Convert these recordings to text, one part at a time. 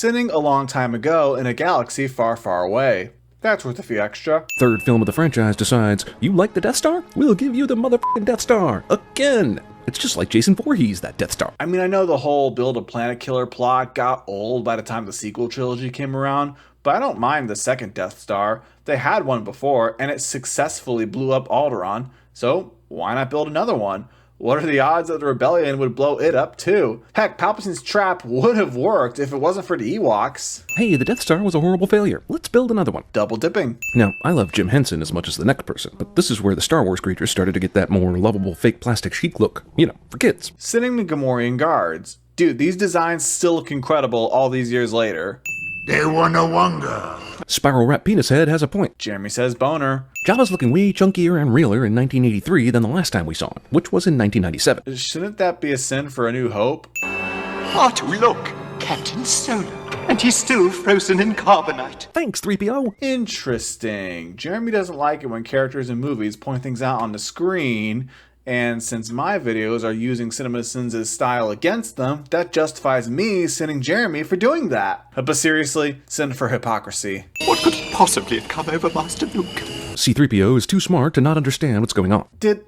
sinning a long time ago in a galaxy far, far away. That's worth a few extra. Third film of the franchise decides, you like the Death Star? We'll give you the motherfucking Death Star. Again. It's just like Jason Voorhees, that Death Star. I mean, I know the whole build a planet killer plot got old by the time the sequel trilogy came around, but I don't mind the second Death Star. They had one before, and it successfully blew up Alderaan, so why not build another one? What are the odds that the rebellion would blow it up too? Heck, Palpatine's trap would have worked if it wasn't for the Ewoks. Hey, the Death Star was a horrible failure. Let's build another one. Double dipping. Now, I love Jim Henson as much as the next person, but this is where the Star Wars creatures started to get that more lovable fake plastic chic look. You know, for kids. Sinning the Gamorrean guards. Dude, these designs still look incredible all these years later. They wanna wonga. Spiral Wrap Penis Head has a point. Jeremy says boner. Jabba's looking way chunkier and realer in 1983 than the last time we saw him, which was in 1997. Shouldn't that be a sin for A New Hope? R2, look! Captain Solo. And he's still frozen in carbonite. Thanks, 3PO. Interesting. Jeremy doesn't like it when characters in movies point things out on the screen, and since my videos are using CinemaSins' style against them, that justifies me sinning Jeremy for doing that. But seriously, sin for hypocrisy. What could possibly have come over Master Luke? C-3PO is too smart to not understand what's going on. Did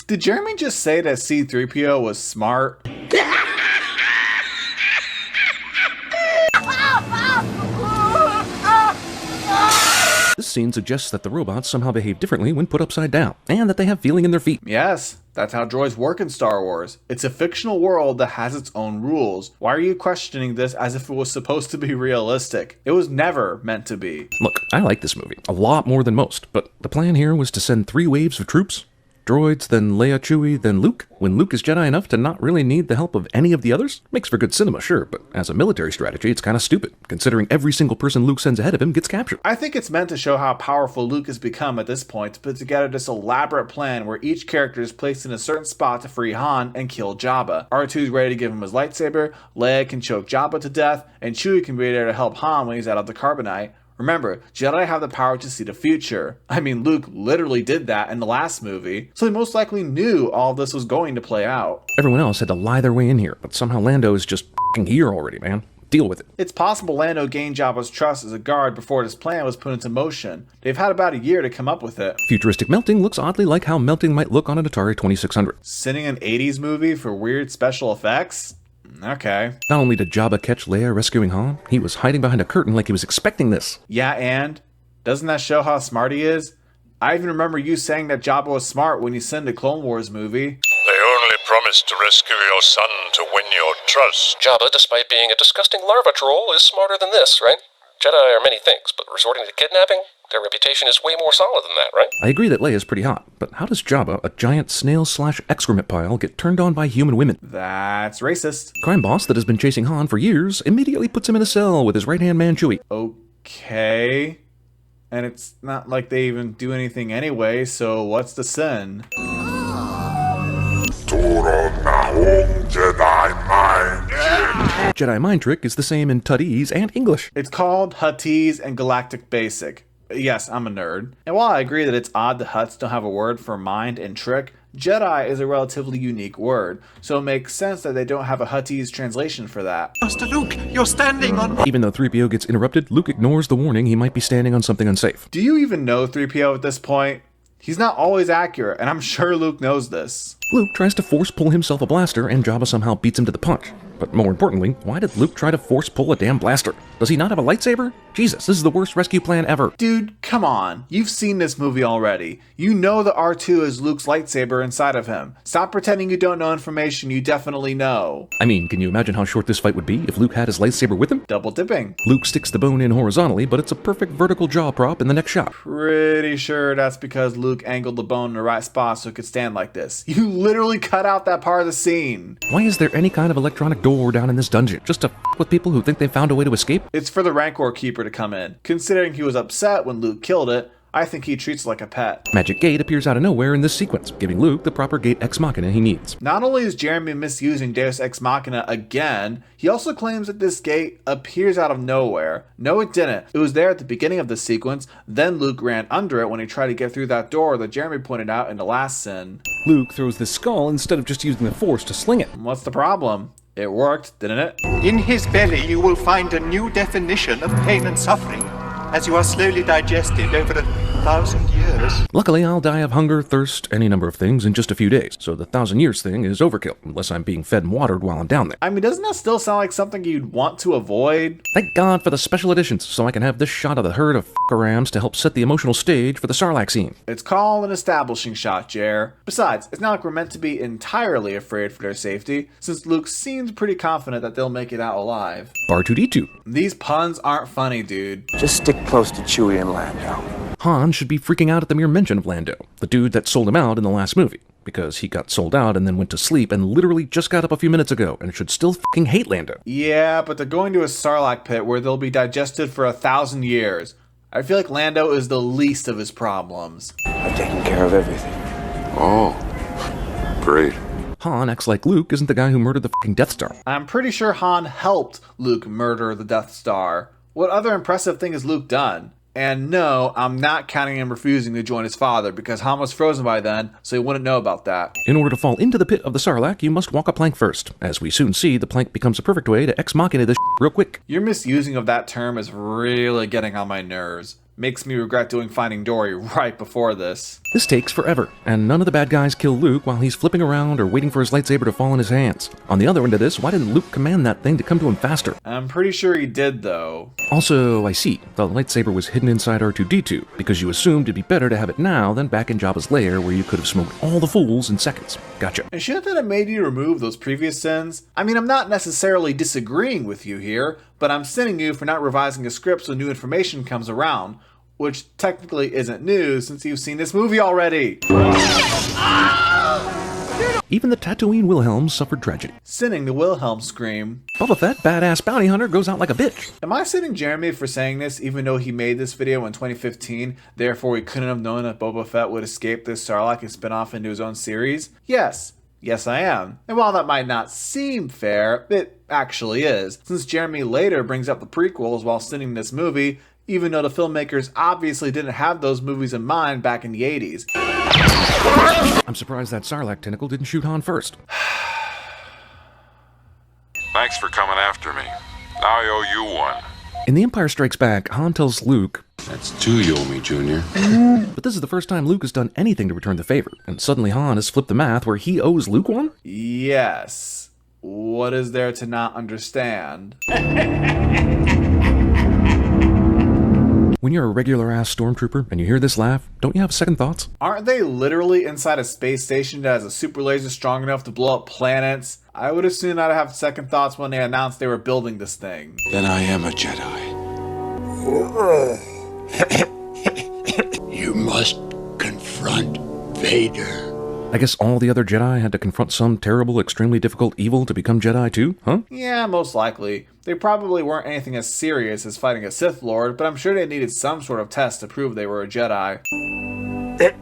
Jeremy just say that C-3PO was smart? This scene suggests that the robots somehow behave differently when put upside down, and that they have feeling in their feet. Yes, that's how droids work in Star Wars. It's a fictional world that has its own rules. Why are you questioning this as if it was supposed to be realistic? It was never meant to be. Look, I like this movie, a lot more than most, but the plan here was to send 3 waves of troops. Droids, then Leia, Chewie, then Luke. When Luke is Jedi enough to not really need the help of any of the others? Makes for good cinema, sure, but as a military strategy, it's kind of stupid, considering every single person Luke sends ahead of him gets captured. I think it's meant to show how powerful Luke has become at this point to put together this elaborate plan where each character is placed in a certain spot to free Han and kill Jabba. R2's ready to give him his lightsaber, Leia can choke Jabba to death, and Chewie can be there to help Han when he's out of the carbonite. Remember, Jedi have the power to see the future. I mean, Luke literally did that in the last movie, so they most likely knew all of this was going to play out. Everyone else had to lie their way in here, but somehow Lando is just f***ing here already, man. Deal with it. It's possible Lando gained Jabba's trust as a guard before this plan was put into motion. They've had about a year to come up with it. Futuristic melting looks oddly like how melting might look on an Atari 2600. Sinning an 80s movie for weird special effects? Okay. Not only did Jabba catch Leia rescuing Han, he was hiding behind a curtain like he was expecting this. Yeah, and? Doesn't that show how smart he is? I even remember you saying that Jabba was smart when you sent a Clone Wars movie. They only promised to rescue your son to win your trust. Jabba, despite being a disgusting larva troll, is smarter than this, right? Jedi are many things, but resorting to kidnapping? Their reputation is way more solid than that, right? I agree that Leia's pretty hot, but how does Jabba, a giant snail/excrement pile, get turned on by human women? That's racist. Crime boss that has been chasing Han for years immediately puts him in a cell with his right-hand man Chewie. Okay. And it's not like they even do anything anyway, so what's the sin? Jedi mind trick is the same in Tuttese and English. It's called Huttese and Galactic Basic. Yes, I'm a nerd. And while I agree that it's odd the Hutts don't have a word for mind and trick, Jedi is a relatively unique word, so it makes sense that they don't have a Huttese translation for that. Master Luke, you're standing on... Even though 3PO gets interrupted, Luke ignores the warning he might be standing on something unsafe. Do you even know 3PO at this point? He's not always accurate, and I'm sure Luke knows this. Luke tries to force pull himself a blaster, and Jabba somehow beats him to the punch. But more importantly, why did Luke try to force pull a damn blaster? Does he not have a lightsaber? Jesus, this is the worst rescue plan ever. Dude, come on. You've seen this movie already. You know the R2 is Luke's lightsaber inside of him. Stop pretending you don't know information you definitely know. I mean, can you imagine how short this fight would be if Luke had his lightsaber with him? Double dipping. Luke sticks the bone in horizontally, but it's a perfect vertical jaw prop in the next shot. Pretty sure that's because Luke angled the bone in the right spot so it could stand like this. You literally cut out that part of the scene. Why is there any kind of electronic door down in this dungeon? Just to f with people who think they found a way to escape? It's for the Rancor keeper to come in. Considering he was upset when Luke killed it, I think he treats it like a pet. Magic Gate appears out of nowhere in this sequence, giving Luke the proper Gate Ex Machina he needs. Not only is Jeremy misusing Deus Ex Machina again, he also claims that this gate appears out of nowhere. No, it didn't. It was there at the beginning of the sequence, then Luke ran under it when he tried to get through that door that Jeremy pointed out in the last sin. Luke throws the skull instead of just using the Force to sling it. What's the problem? It worked, didn't it? In his belly, you will find a new definition of pain and suffering as you are slowly digested over 1,000 years. Luckily, I'll die of hunger, thirst, any number of things in just a few days, so the 1,000 years thing is overkill, unless I'm being fed and watered while I'm down there. I mean, doesn't that still sound like something you'd want to avoid? Thank God for the special editions, so I can have this shot of the herd of f***erams to help set the emotional stage for the Sarlacc scene. It's called an establishing shot, Jer. Besides, it's not like we're meant to be entirely afraid for their safety, since Luke seems pretty confident that they'll make it out alive. R2-D2. These puns aren't funny, dude. Just stick close to Chewie and Lando. Han should be freaking out at the mere mention of Lando, the dude that sold him out in the last movie, because he got sold out and then went to sleep and literally just got up a few minutes ago and should still fucking hate Lando. Yeah, but they're going to a Sarlacc pit where they'll be digested for 1,000 years. I feel like Lando is the least of his problems. I've taken care of everything. Oh, great. Han acts like Luke isn't the guy who murdered the fucking Death Star. I'm pretty sure Han helped Luke murder the Death Star. What other impressive thing has Luke done? And no, I'm not counting him refusing to join his father, because Han was frozen by then, so he wouldn't know about that. In order to fall into the pit of the Sarlacc, you must walk a plank first. As we soon see, the plank becomes a perfect way to ex machina this real quick. Your misusing of that term is really getting on my nerves. Makes me regret doing Finding Dory right before this. This takes forever, and none of the bad guys kill Luke while he's flipping around or waiting for his lightsaber to fall in his hands. On the other end of this, why didn't Luke command that thing to come to him faster? I'm pretty sure he did, though. Also, I see, the lightsaber was hidden inside R2-D2, because you assumed it'd be better to have it now than back in Jabba's lair where you could have smoked all the fools in seconds. Gotcha. And shouldn't that have made you remove those previous sins? I mean, I'm not necessarily disagreeing with you here, but I'm sinning you for not revising a script so new information comes around. Which technically isn't new since you've seen this movie already. Even the Tatooine Wilhelms suffered tragedy. Sinning the Wilhelm scream. Boba Fett, badass bounty hunter, goes out like a bitch. Am I sinning Jeremy for saying this even though he made this video in 2015, therefore he couldn't have known that Boba Fett would escape this Sarlacc and spin off into his own series? Yes. Yes, I am. And while that might not seem fair, it actually is, since Jeremy later brings up the prequels while sinning this movie, even though the filmmakers obviously didn't have those movies in mind back in the 80s. I'm surprised that Sarlacc tentacle didn't shoot Han first. Thanks for coming after me. Now I owe you one. In The Empire Strikes Back, Han tells Luke, That's two you owe me, Junior. but this is the first time Luke has done anything to return the favor, and suddenly Han has flipped the math where he owes Luke one? Yes. What is there to not understand? When you're a regular-ass stormtrooper and you hear this laugh, don't you have second thoughts? Aren't they literally inside a space station that has a super laser strong enough to blow up planets? I would assume I'd have second thoughts when they announced they were building this thing. Then I am a Jedi. You must confront Vader. I guess all the other Jedi had to confront some terrible, extremely difficult evil to become Jedi too, huh? Yeah, most likely. They probably weren't anything as serious as fighting a Sith Lord, but I'm sure they needed some sort of test to prove they were a Jedi. They're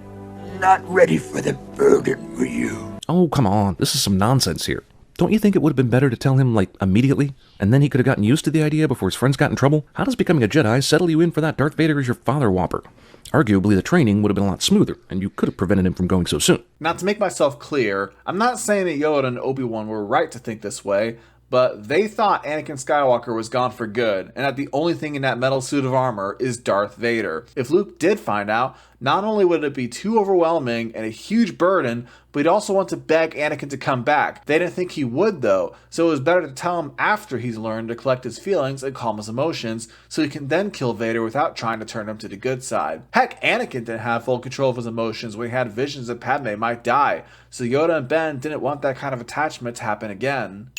not ready for the burden, were you? Oh, come on, this is some nonsense here. Don't you think it would have been better to tell him, like, immediately? And then he could have gotten used to the idea before his friends got in trouble? How does becoming a Jedi settle you in for that Darth Vader is your father whopper? Arguably, the training would have been a lot smoother, and you could have prevented him from going so soon. Now, to make myself clear, I'm not saying that Yoda and Obi-Wan were right to think this way, but they thought Anakin Skywalker was gone for good, and that the only thing in that metal suit of armor is Darth Vader. If Luke did find out, not only would it be too overwhelming and a huge burden, but he'd also want to beg Anakin to come back. They didn't think he would, though, so it was better to tell him after he's learned to collect his feelings and calm his emotions, so he can then kill Vader without trying to turn him to the good side. Heck, Anakin didn't have full control of his emotions when he had visions that Padme might die, so Yoda and Ben didn't want that kind of attachment to happen again.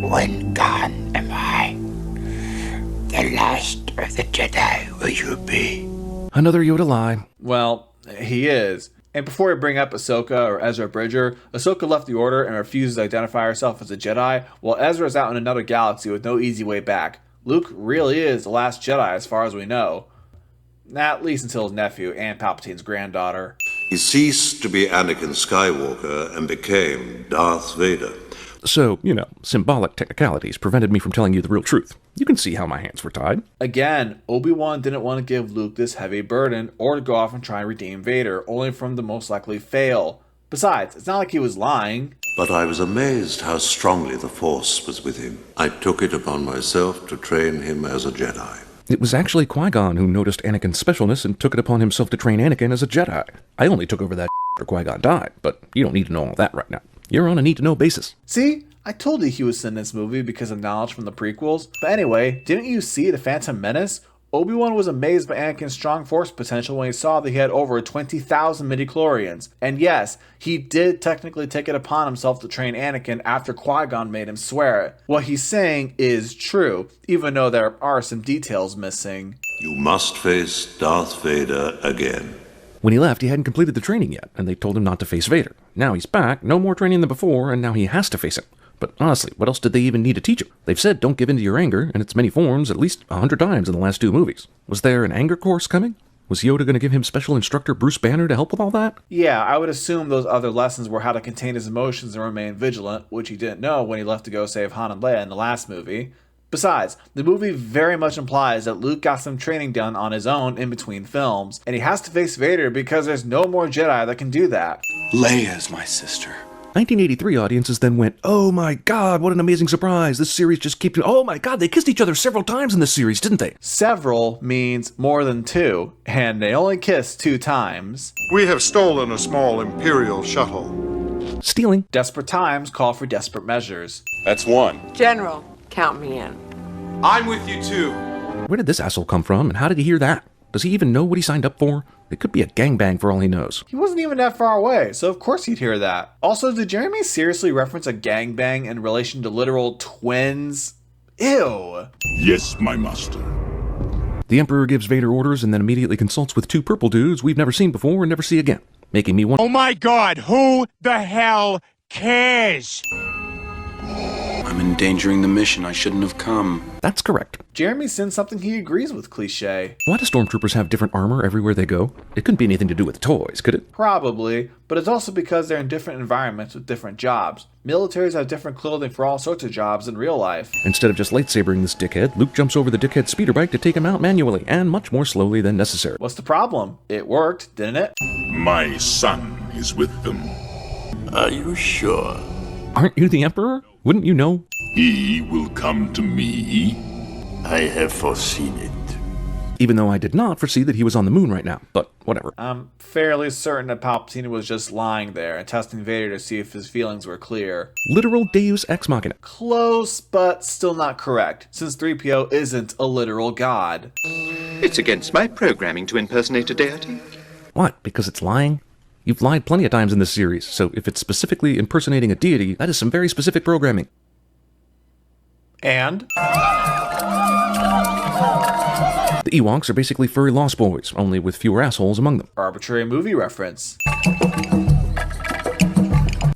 When gone am I, the last of the Jedi will you be? Another Yoda lie. Well, he is. And before we bring up Ahsoka or Ezra Bridger, Ahsoka left the Order and refuses to identify herself as a Jedi, while Ezra is out in another galaxy with no easy way back. Luke really is the last Jedi as far as we know. At least until his nephew and Palpatine's granddaughter. He ceased to be Anakin Skywalker and became Darth Vader. So, you know, symbolic technicalities prevented me from telling you the real truth. You can see how my hands were tied. Again, Obi-Wan didn't want to give Luke this heavy burden or to go off and try and redeem Vader, only for him to most likely fail. Besides, it's not like he was lying. but I was amazed how strongly the Force was with him. I took it upon myself to train him as a Jedi. It was actually Qui-Gon who noticed Anakin's specialness and took it upon himself to train Anakin as a Jedi. I only took over that after Qui-Gon died, but you don't need to know all that right now. You're on a need-to-know basis. See? I told you he was in this movie because of knowledge from the prequels. But anyway, didn't you see The Phantom Menace? Obi-Wan was amazed by Anakin's strong force potential when he saw that he had over 20,000 midichlorians. And yes, he did technically take it upon himself to train Anakin after Qui-Gon made him swear it. What he's saying is true, even though there are some details missing. You must face Darth Vader again. When he left, he hadn't completed the training yet, and they told him not to face Vader. Now he's back, no more training than before, and now he has to face him. But honestly, what else did they even need to teach him? They've said don't give in to your anger, in its many forms, at least 100 times in the last 2 movies. Was there an anger course coming? Was Yoda going to give him special instructor Bruce Banner to help with all that? Yeah, I would assume those other lessons were how to contain his emotions and remain vigilant, which he didn't know when he left to go save Han and Leia in the last movie. Besides, the movie very much implies that Luke got some training done on his own in between films, and he has to face Vader because there's no more Jedi that can do that. Leia's my sister. 1983 audiences then went, oh my god, what an amazing surprise. This series just keeps... Oh my god, they kissed each other several times in this series, didn't they? Several means more than 2, and they only kissed 2 times. We have stolen a small Imperial shuttle. Stealing. Desperate times call for desperate measures. That's 1. General, count me in. I'm with you too. Where did this asshole come from, and how did he hear that? Does he even know what he signed up for? It could be a gangbang for all he knows. He wasn't even that far away, so of course he'd hear that. Also, did Jeremy seriously reference a gangbang in relation to literal twins? Ew. Yes, my master. The Emperor gives Vader orders and then immediately consults with 2 purple dudes we've never seen before and never see again, making me wonder... Oh my god, who the hell cares? I'm endangering the mission. I shouldn't have come. That's correct. Jeremy sends something he agrees with cliché. Why do stormtroopers have different armor everywhere they go? It couldn't be anything to do with toys, could it? Probably, but it's also because they're in different environments with different jobs. Militaries have different clothing for all sorts of jobs in real life. Instead of just lightsabering this dickhead, Luke jumps over the dickhead's speeder bike to take him out manually, and much more slowly than necessary. What's the problem? It worked, didn't it? My son is with them. Are you sure? Aren't you the Emperor? Wouldn't you know? He will come to me. I have foreseen it. Even though I did not foresee that he was on the moon right now, but whatever. I'm fairly certain that Palpatine was just lying there and testing Vader to see if his feelings were clear. Literal Deus Ex Machina. Close, but still not correct, since 3PO isn't a literal god. It's against my programming to impersonate a deity. What, because it's lying? You've lied plenty of times in this series, so if it's specifically impersonating a deity, that is some very specific programming. And? The Ewoks are basically furry Lost Boys, only with fewer assholes among them. Arbitrary movie reference.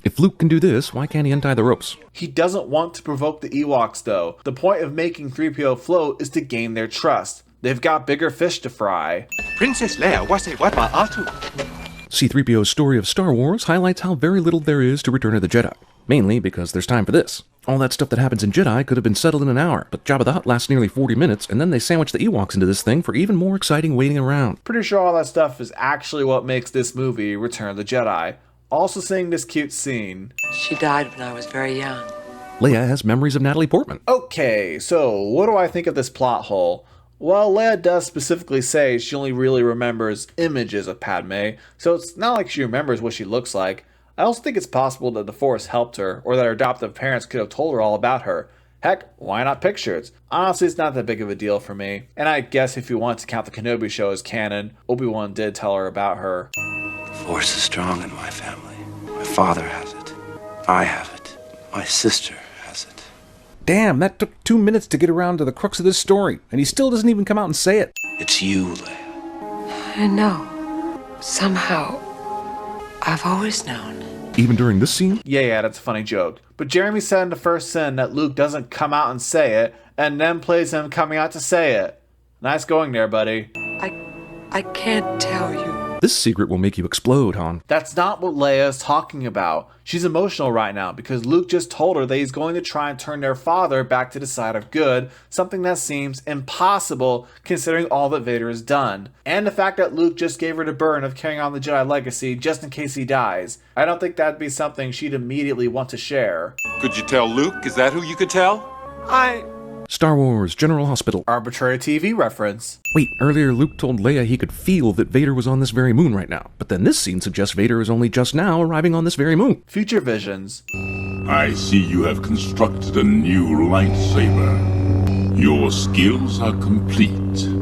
If Luke can do this, why can't he untie the ropes? He doesn't want to provoke the Ewoks, though. The point of making 3PO float is to gain their trust. They've got bigger fish to fry. Princess Leia, wase watma atu. C-3PO's story of Star Wars highlights how very little there is to Return of the Jedi. Mainly because there's time for this. All that stuff that happens in Jedi could have been settled in an hour, but Jabba the Hutt lasts nearly 40 minutes, and then they sandwich the Ewoks into this thing for even more exciting waiting around. Pretty sure all that stuff is actually what makes this movie Return of the Jedi. Also seeing this cute scene. She died when I was very young. Leia has memories of Natalie Portman. Okay, so what do I think of this plot hole? Well, Leia does specifically say she only really remembers images of Padme, so it's not like she remembers what she looks like. I also think it's possible that the Force helped her, or that her adoptive parents could have told her all about her. Heck, why not pictures? Honestly, it's not that big of a deal for me. And I guess if you want to count the Kenobi show as canon, Obi-Wan did tell her about her. The Force is strong in my family. My father has it. I have it. My sister has it. Damn, that took 2 minutes to get around to the crux of this story, and he still doesn't even come out and say it. It's you, Leia. I know. Somehow, I've always known. Even during this scene? Yeah, that's a funny joke. But Jeremy said in the first sin that Luke doesn't come out and say it, and then plays him coming out to say it. Nice going there, buddy. I can't tell you. This secret will make you explode, Han. That's not what Leia's talking about. She's emotional right now because Luke just told her that he's going to try and turn their father back to the side of good, something that seems impossible considering all that Vader has done. And the fact that Luke just gave her the burden of carrying on the Jedi legacy just in case he dies. I don't think that'd be something she'd immediately want to share. Could you tell Luke? Is that who you could tell? Star Wars General Hospital. Arbitrary TV reference. Wait, earlier Luke told Leia he could feel that Vader was on this very moon right now, but then this scene suggests Vader is only just now arriving on this very moon. Future visions. I see you have constructed a new lightsaber. Your skills are complete.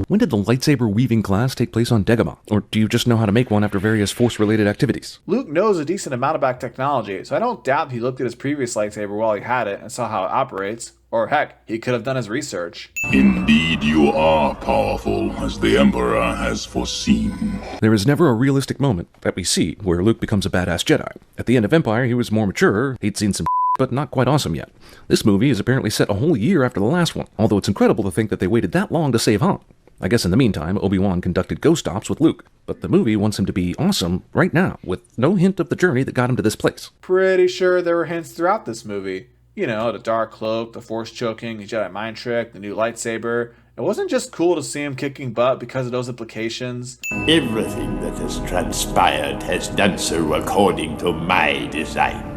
When did the lightsaber weaving class take place on Dagobah? Or do you just know how to make one after various Force-related activities? Luke knows a decent amount about technology, so I don't doubt he looked at his previous lightsaber while he had it and saw how it operates. Or heck, he could have done his research. Indeed, you are powerful, as the Emperor has foreseen. There is never a realistic moment that we see where Luke becomes a badass Jedi. At the end of Empire, he was more mature, he'd seen some but not quite awesome yet. This movie is apparently set a whole year after the last one, although it's incredible to think that they waited that long to save Han. I guess in the meantime, Obi-Wan conducted ghost ops with Luke, but the movie wants him to be awesome right now, with no hint of the journey that got him to this place. Pretty sure there were hints throughout this movie. You know, the dark cloak, the force choking, the Jedi mind trick, the new lightsaber. It wasn't just cool to see him kicking butt because of those implications. Everything that has transpired has done so according to my design.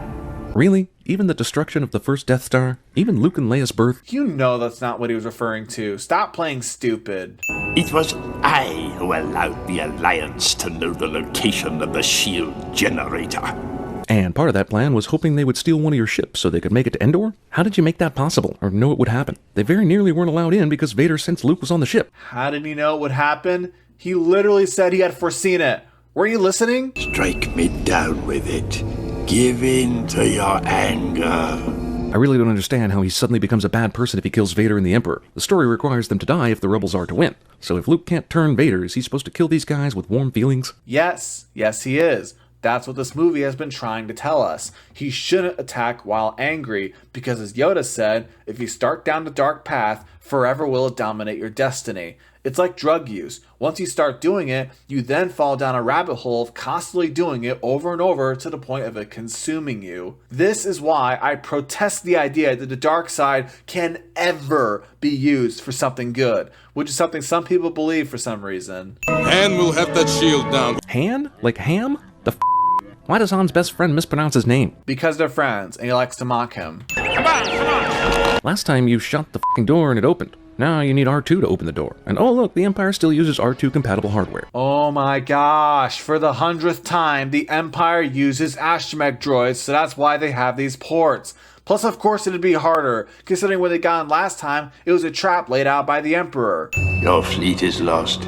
Really? Even the destruction of the first Death Star? Even Luke and Leia's birth? You know that's not what he was referring to. Stop playing stupid. It was I who allowed the Alliance to know the location of the shield generator. And part of that plan was hoping they would steal one of your ships so they could make it to Endor? How did you make that possible, or know it would happen? They very nearly weren't allowed in because Vader sensed Luke was on the ship. How did he know it would happen? He literally said he had foreseen it. Were you listening? Strike me down with it. Give in to your anger. I really don't understand how he suddenly becomes a bad person if he kills Vader and the Emperor. The story requires them to die if the rebels are to win. So if Luke can't turn Vader, is he supposed to kill these guys with warm feelings? Yes, he is. That's what this movie has been trying to tell us. He shouldn't attack while angry, because as Yoda said, if you start down the dark path, forever will it dominate your destiny. It's like drug use. Once you start doing it, you then fall down a rabbit hole of constantly doing it over and over to the point of it consuming you. This is why I protest the idea that the dark side can ever be used for something good, which is something some people believe for some reason. Han will have that shield down. Han? Like ham? Why does Han's best friend mispronounce his name? Because they're friends, and he likes to mock him. Come on! Last time you shut the door and it opened. Now you need R2 to open the door. And oh look, the Empire still uses R2 compatible hardware. Oh my gosh, for the 100th time, the Empire uses astromech droids, so that's why they have these ports. Plus, of course, it'd be harder, considering when they got in last time, it was a trap laid out by the Emperor. Your fleet is lost.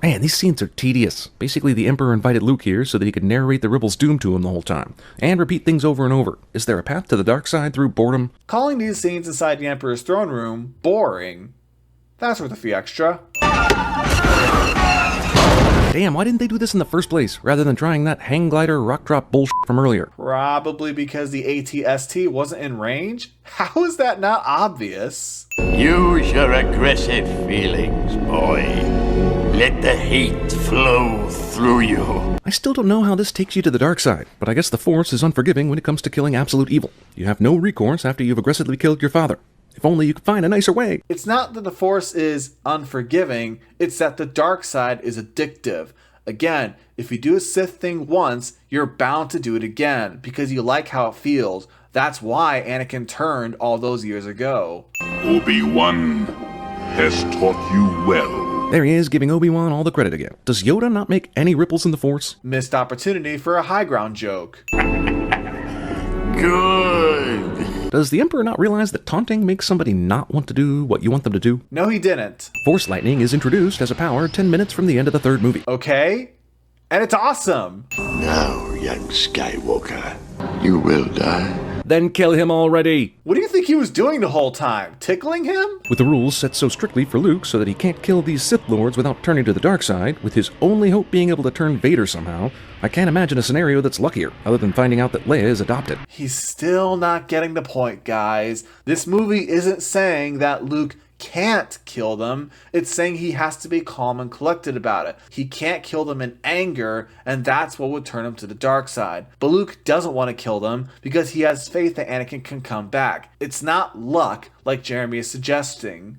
Man, these scenes are tedious. Basically, the Emperor invited Luke here so that he could narrate the rebels' doom to him the whole time, and repeat things over and over. Is there a path to the dark side through boredom? Calling these scenes inside the Emperor's throne room boring, that's worth a few extra. Damn, why didn't they do this in the first place, rather than trying that hang glider rock drop bullshit from earlier? Probably because the AT-ST wasn't in range? How is that not obvious? Use your aggressive feelings, boy. Let the hate flow through you. I still don't know how this takes you to the dark side, but I guess the Force is unforgiving when it comes to killing absolute evil. You have no recourse after you've aggressively killed your father. If only you could find a nicer way. It's not that the Force is unforgiving, it's that the dark side is addictive. Again, if you do a Sith thing once, you're bound to do it again, because you like how it feels. That's why Anakin turned all those years ago. Obi-Wan has taught you well. There he is, giving Obi-Wan all the credit again. Does Yoda not make any ripples in the Force? Missed opportunity for a high ground joke. Good. Does the Emperor not realize that taunting makes somebody not want to do what you want them to do? No, he didn't. Force lightning is introduced as a power 10 minutes from the end of the third movie. Okay? And it's awesome. Now, young Skywalker, you will die. Then kill him already! What do you think he was doing the whole time? Tickling him? With the rules set so strictly for Luke so that he can't kill these Sith Lords without turning to the dark side, with his only hope being able to turn Vader somehow, I can't imagine a scenario that's luckier, other than finding out that Leia is adopted. He's still not getting the point, guys. This movie isn't saying that Luke can't kill them. It's saying he has to be calm and collected about it. He can't kill them in anger, and that's what would turn him to the dark side. But Luke doesn't want to kill them because he has faith that Anakin can come back. It's not luck, like Jeremy is suggesting.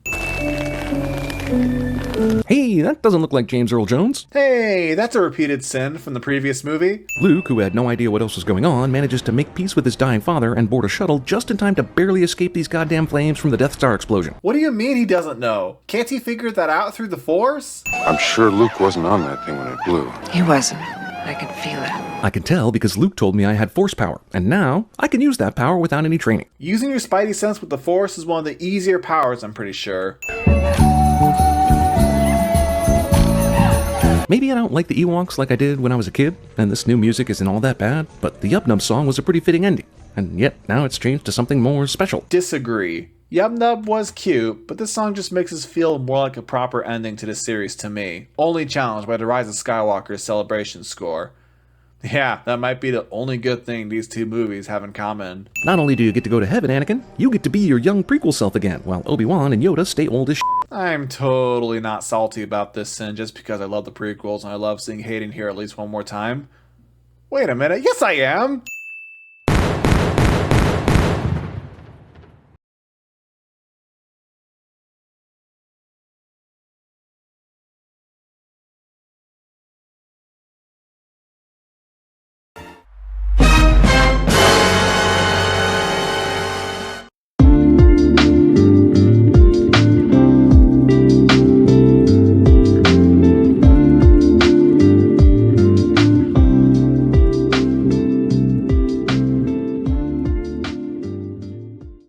Hey, that doesn't look like James Earl Jones. Hey, that's a repeated sin from the previous movie. Luke, who had no idea what else was going on, manages to make peace with his dying father and board a shuttle just in time to barely escape these goddamn flames from the Death Star explosion. What do you mean he doesn't know? Can't he figure that out through the Force? I'm sure Luke wasn't on that thing when it blew. He wasn't. I can feel it. I can tell because Luke told me I had Force power, and now I can use that power without any training. Using your spidey sense with the Force is one of the easier powers, I'm pretty sure. Maybe I don't like the Ewoks like I did when I was a kid, and this new music isn't all that bad, but the Yub Nub song was a pretty fitting ending, and yet now it's changed to something more special. Disagree. Yub Nub was cute, but this song just makes us feel more like a proper ending to the series to me. Only challenged by the Rise of Skywalker's celebration score. Yeah, that might be the only good thing these two movies have in common. Not only do you get to go to heaven, Anakin, you get to be your young prequel self again, while Obi-Wan and Yoda stay old as shit. I'm totally not salty about this sin just because I love the prequels and I love seeing Hayden here at least one more time. Wait a minute, yes I am!